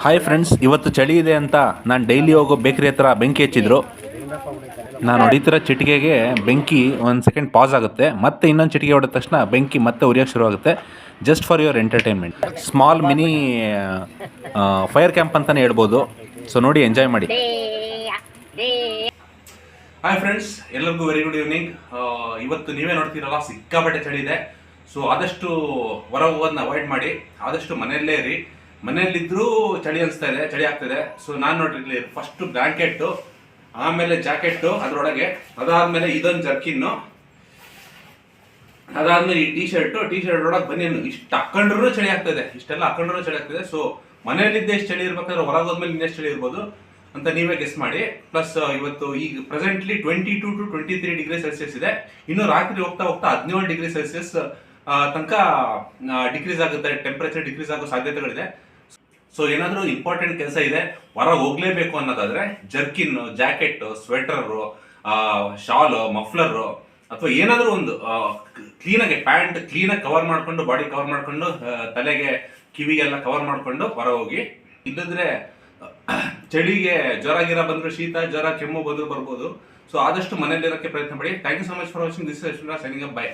Hi friends, ಇವತ್ತು ಚಳಿ ಇದೆ ಅಂತ ನಾನು ಡೈಲಿ ಹೋಗೋ ಬೇಕ್ರಿ ಹತ್ರ ಬೆಂಕಿ ಹಚ್ಚಿದ್ರು. ನಾನು ಹೊಡಿತಿರೋ ಚಿಟಿಕೆಗೆ ಬೆಂಕಿ ಒಂದು ಸೆಕೆಂಡ್ ಪಾಸ್ ಆಗುತ್ತೆ, ಮತ್ತೆ ಇನ್ನೊಂದು ಚಿಟಿಕೆ ಹೊಡೆದ ತಕ್ಷಣ ಬೆಂಕಿ ಮತ್ತೆ ಉರಿಯೋಕ್ಕೆ ಶುರು ಆಗುತ್ತೆ. Just for your entertainment, small mini fire camp ಅಂತಲೇ ಹೇಳ್ಬೋದು. ಸೊ ನೋಡಿ, ಎಂಜಾಯ್ ಮಾಡಿ. ಹಾಯ್ ಫ್ರೆಂಡ್ಸ್, ಎಲ್ಲರಿಗೂ ವೆರಿ ಗುಡ್ ಈವ್ನಿಂಗ್. ಇವತ್ತು ನೀವೇ ನೋಡ್ತೀರಲ್ಲ, ಸಿಕ್ಕಾಪಟ್ಟೆ ಚಳಿ ಇದೆ. ಸೊ ಆದಷ್ಟು ಹೊರ ಹೋಗೋದನ್ನ ಅವಾಯ್ಡ್ ಮಾಡಿ, ಆದಷ್ಟು ಮನೆಯಲ್ಲೇ ಇರಿ. ಮನೆಯಲ್ಲಿದ್ದರೂ ಚಳಿ ಅನಿಸ್ತಾ ಇದೆ, ಚಳಿ ಆಗ್ತಿದೆ. ಸೊ ನಾನು ನೋಡ್ರಿ, ಫಸ್ಟು ಬ್ಲ್ಯಾಂಕೆಟ್ಟು, ಆಮೇಲೆ ಜಾಕೆಟ್ಟು ಅದರೊಳಗೆ, ಅದಾದಮೇಲೆ ಇದೊಂದು ಜರ್ಕಿನ್ನು, ಅದಾದ್ಮೇಲೆ ಈ ಟಿ ಶರ್ಟ್ ಒಳಗೆ ಬನ್ನಿಯನ್ನು. ಇಷ್ಟು ಹಾಕೊಂಡ್ರೂ ಚಳಿ ಆಗ್ತದೆ, ಇಷ್ಟೆಲ್ಲ ಹಾಕೊಂಡ್ರೂ ಚಳಿ ಆಗ್ತದೆ. ಸೊ ಮನೆಯಲ್ಲಿದ್ದೆ ಎಷ್ಟು ಚಳಿ ಇರ್ಬೇಕಾದ್ರೆ ಹೊರಗೆ ಹೋದ್ಮೇಲೆ ಇನ್ನೆಷ್ಟು ಚಳಿ ಇರ್ಬೋದು ಅಂತ ನೀವೇ ಗೆಸ್ ಮಾಡಿ. ಪ್ಲಸ್ ಇವತ್ತು ಈಗ ಪ್ರೆಸೆಂಟ್ಲಿ 22 to 23 ಡಿಗ್ರಿ ಸೆಲ್ಸಿಯಸ್ ಇದೆ. ಇನ್ನು ರಾತ್ರಿ ಹೋಗ್ತಾ ಹೋಗ್ತಾ 17 ಡಿಗ್ರಿ ಸೆಲ್ಸಿಯಸ್ ತನಕ ಡಿಕ್ರೀಸ್ ಆಗುತ್ತೆ, ಟೆಂಪರೇಚರ್ ಡಿಕ್ರೀಸ್ ಆಗೋ ಸಾಧ್ಯತೆಗಳಿದೆ. ಸೊ ಏನಾದರೂ ಇಂಪಾರ್ಟೆಂಟ್ ಕೆಲಸ ಇದೆ, ಹೊರಗೆ ಹೋಗ್ಲೇಬೇಕು ಅನ್ನೋದಾದ್ರೆ ಜರ್ಕಿನ್, ಜಾಕೆಟ್, ಸ್ವೆಟರು, ಶಾಲು, ಮಫ್ಲರು ಅಥವಾ ಏನಾದರೂ ಒಂದು ಕ್ಲೀನಾಗಿ ಪ್ಯಾಂಟ್ ಕ್ಲೀನಾಗಿ ಕವರ್ ಮಾಡ್ಕೊಂಡು, ಬಾಡಿ ಕವರ್ ಮಾಡ್ಕೊಂಡು, ತಲೆಗೆ ಕಿವಿಗೆಲ್ಲ ಕವರ್ ಮಾಡ್ಕೊಂಡು ಹೊರ ಹೋಗಿ. ಇಲ್ಲದ್ರೆ ಚಳಿಗೆ ಜ್ವರ ಗಿರ ಬಂದ್ರು, ಶೀತ ಜ್ವರ ಕೆಮ್ಮು ಬಂದ್ರು ಬರ್ಬೋದು. ಸೊ ಆದಷ್ಟು ಮನೆಯಲ್ಲಿರೋಕ್ಕೆ ಪ್ರಯತ್ನ ಪಡಿ. Thank you so much for watching. This is Yashwant signing up. By.